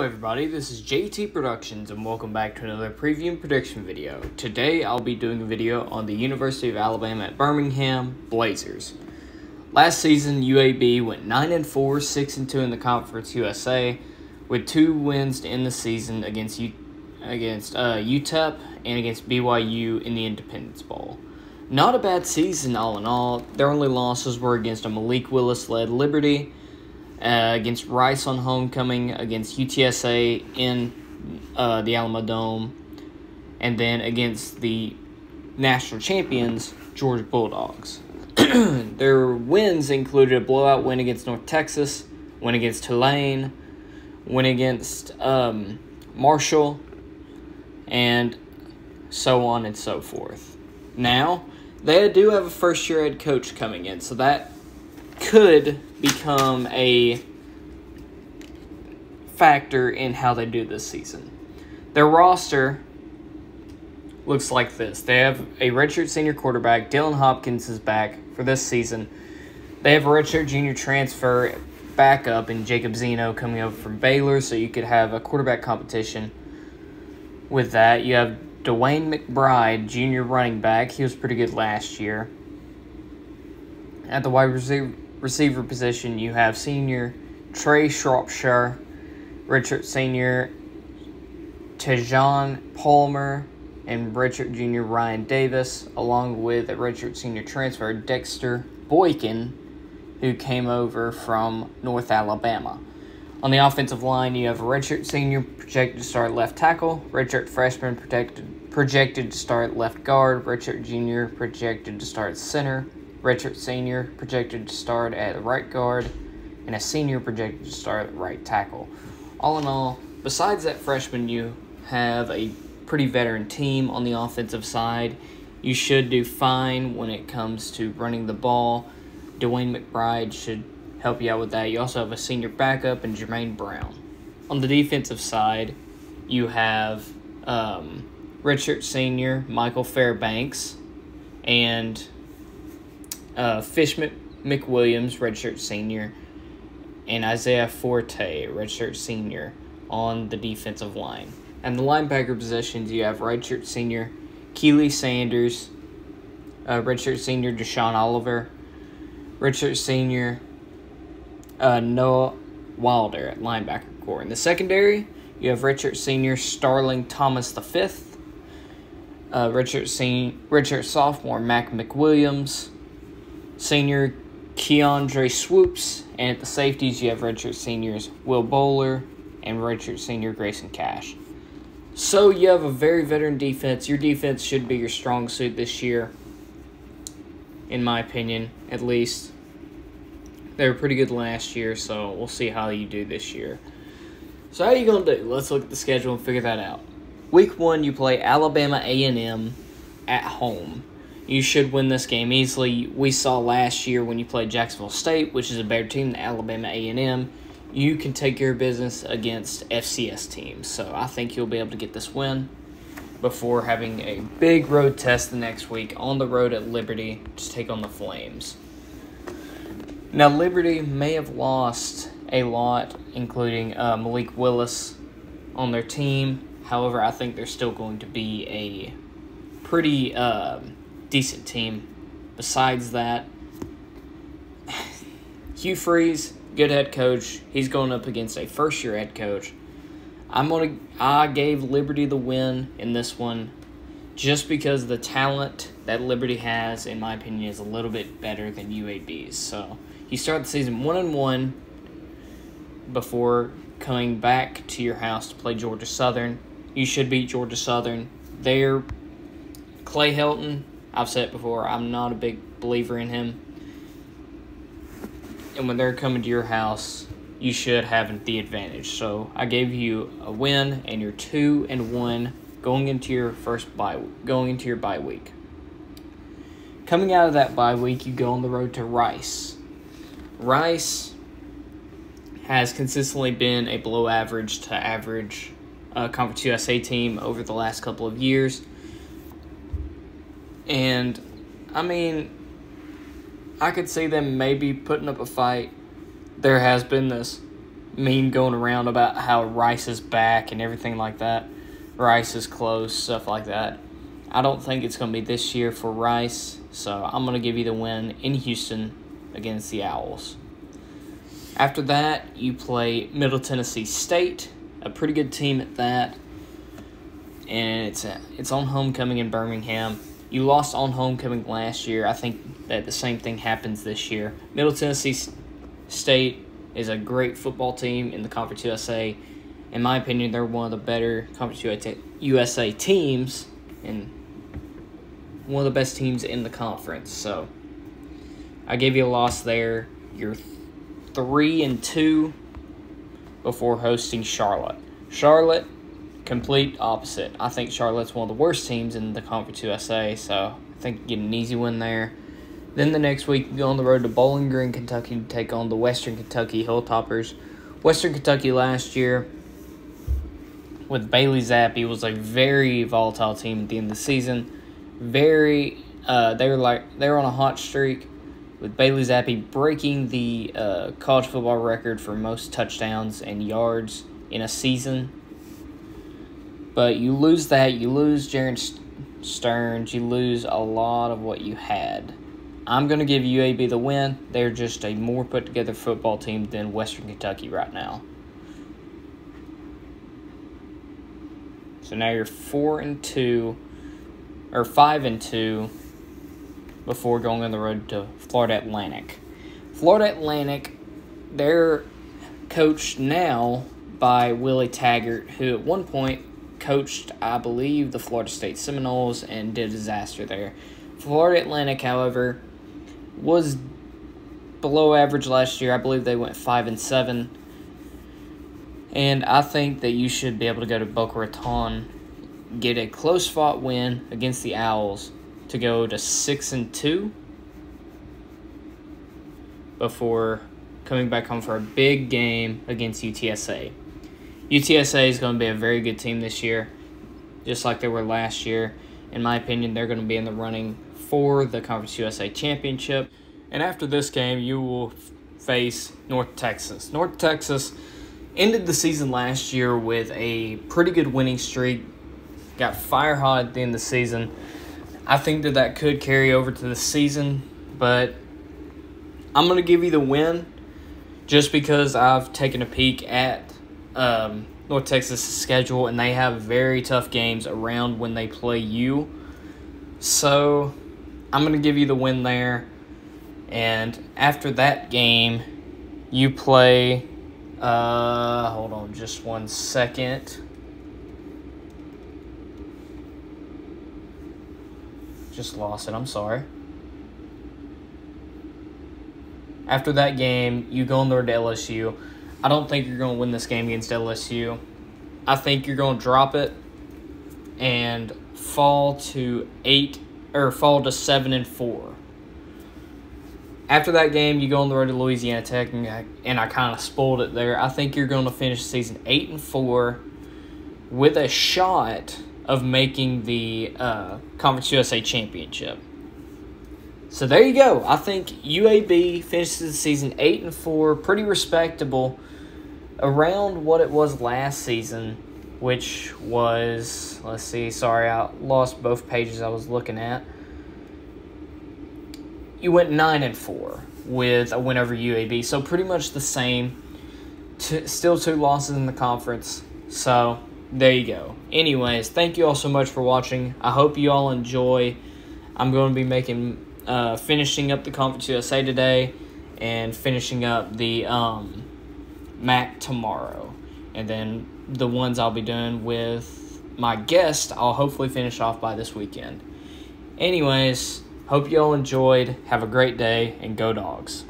everybody, this is JT Productions and welcome back to another preview and prediction video. Today I'll be doing a video on the University of Alabama at Birmingham Blazers. Last season UAB went 9-4, 6-2 in the Conference USA with 2 wins to end the season against UTEP and against BYU in the Independence Bowl. Not a bad season all in all. Their only losses were against a Malik Willis-led Liberty, against Rice on homecoming, against UTSA in the Alamo Dome, and then against the national champions, Georgia Bulldogs. Their wins included a blowout win against North Texas, win against Tulane, win against Marshall, and so on and so forth. Now, they do have a first-year head coach coming in, so that could become a factor in how they do this season. Their roster looks like this. They have a redshirt senior quarterback. Dylan Hopkins is back for this season. They have a redshirt junior transfer backup in Jacob Zeno coming over from Baylor, so you could have a quarterback competition with that. You have Dwayne McBride, junior running back. He was pretty good last year. At the wide receiver position, you have senior Trey Shropshire, redshirt senior Tejon Palmer, and redshirt junior Ryan Davis, along with a redshirt senior transfer Dexter Boykin, who came over from North Alabama. On the offensive line, you have a redshirt senior projected to start left tackle, redshirt freshman projected to start left guard, redshirt junior projected to start center, redshirt senior projected to start at right guard, and a senior projected to start at right tackle. All in all, besides that freshman, you have a pretty veteran team on the offensive side. You should do fine when it comes to running the ball. Dwayne McBride should help you out with that. You also have a senior backup in Jermaine Brown. On the defensive side, you have redshirt senior Michael Fairbanks and Fish McWilliams, redshirt senior, and Isaiah Forte, redshirt senior, on the defensive line. And the linebacker positions, you have redshirt senior Keely Sanders, redshirt senior Deshaun Oliver, redshirt senior Noah Wilder at linebacker core. In the secondary, you have redshirt senior Starling Thomas V, redshirt sophomore Mac McWilliams, senior Keandre Swoops, and at the safeties you have redshirt seniors Will Bowler and redshirt senior Grayson Cash. So you have a very veteran defense. Your defense should be your strong suit this year, in my opinion, at least. They were pretty good last year, so we'll see how you do this year. So how are you going to do? Let's look at the schedule and figure that out. Week 1, you play Alabama A&M at home. You should win this game easily. We saw last year when you played Jacksonville State, which is a better team than Alabama A&M, you can take care of business against FCS teams. So I think you'll be able to get this win before having a big road test the next week on the road at Liberty to take on the Flames. Now, Liberty may have lost a lot, including Malik Willis on their team. However, I think they're still going to be a pretty decent team. Besides that, Hugh Freeze, good head coach. He's going up against a first-year head coach. I gave Liberty the win in this one just because the talent that Liberty has, in my opinion, is a little bit better than UAB's. So you start the season 1-1 before coming back to your house to play Georgia Southern. You should beat Georgia Southern. They're Clay Helton. I've said it before, I'm not a big believer in him. And when they're coming to your house, you should have the advantage. So I gave you a win, and you're 2-1 going into your bye week. Coming out of that bye week, you go on the road to Rice. Rice has consistently been a below average to average Conference USA team over the last couple of years. And, I mean, I could see them maybe putting up a fight. There has been this meme going around about how Rice is back and everything like that. Rice is close, stuff like that. I don't think it's going to be this year for Rice, so I'm going to give you the win in Houston against the Owls. After that, you play Middle Tennessee State, a pretty good team at that, and it's on homecoming in Birmingham. You lost on homecoming last year. I think that the same thing happens this year. Middle Tennessee State is a great football team in the Conference USA. In my opinion, they're one of the better Conference USA teams and one of the best teams in the conference. So I gave you a loss there. You're 3-2 before hosting Charlotte. Charlotte, complete opposite. I think Charlotte's one of the worst teams in the Conference USA, so I think you get an easy win there. Then the next week, you go on the road to Bowling Green, Kentucky to take on the Western Kentucky Hilltoppers. Western Kentucky last year with Bailey Zappi was a very volatile team at the end of the season. They were on a hot streak with Bailey Zappi breaking the college football record for most touchdowns and yards in a season. But you lose that, you lose Jaron Stearns, you lose a lot of what you had. I'm going to give UAB the win. They're just a more put-together football team than Western Kentucky right now. So now you're 5-2 before going on the road to Florida Atlantic. Florida Atlantic, they're coached now by Willie Taggart, who at one point coached, I believe, the Florida State Seminoles and did a disaster there. Florida Atlantic, however, was below average last year. I believe they went 5-7. And I think that you should be able to go to Boca Raton, get a close-fought win against the Owls to go to 6-2 before coming back home for a big game against UTSA. UTSA is going to be a very good team this year, just like they were last year. In my opinion, they're going to be in the running for the Conference USA Championship. And after this game, you will face North Texas. North Texas ended the season last year with a pretty good winning streak, got fire hot at the end of the season. I think that could carry over to the season, but I'm going to give you the win just because I've taken a peek at North Texas' schedule, and they have very tough games around when they play you. So I'm going to give you the win there. And after that game, you play... hold on just 1 second. Just lost it. I'm sorry. After that game, you go on the road to LSU. I don't think you're going to win this game against LSU. I think you're going to drop it and fall to 7-4. After that game, you go on the road to Louisiana Tech, and I kind of spoiled it there. I think you're going to finish the season 8-4 with a shot of making the Conference USA Championship. So there you go. I think UAB finishes the season 8-4, pretty respectable, around what it was last season, which was, let's see, sorry, I lost both pages I was looking at. You went 9-4 with a win over UAB, so pretty much the same. Still 2 losses in the conference, so there you go. Anyways, thank you all so much for watching. I hope you all enjoy. I'm going to be finishing up the Conference USA today and finishing up the MAC tomorrow. And then the ones I'll be doing with my guest, I'll hopefully finish off by this weekend. Anyways, hope you all enjoyed. Have a great day, and Go Dogs.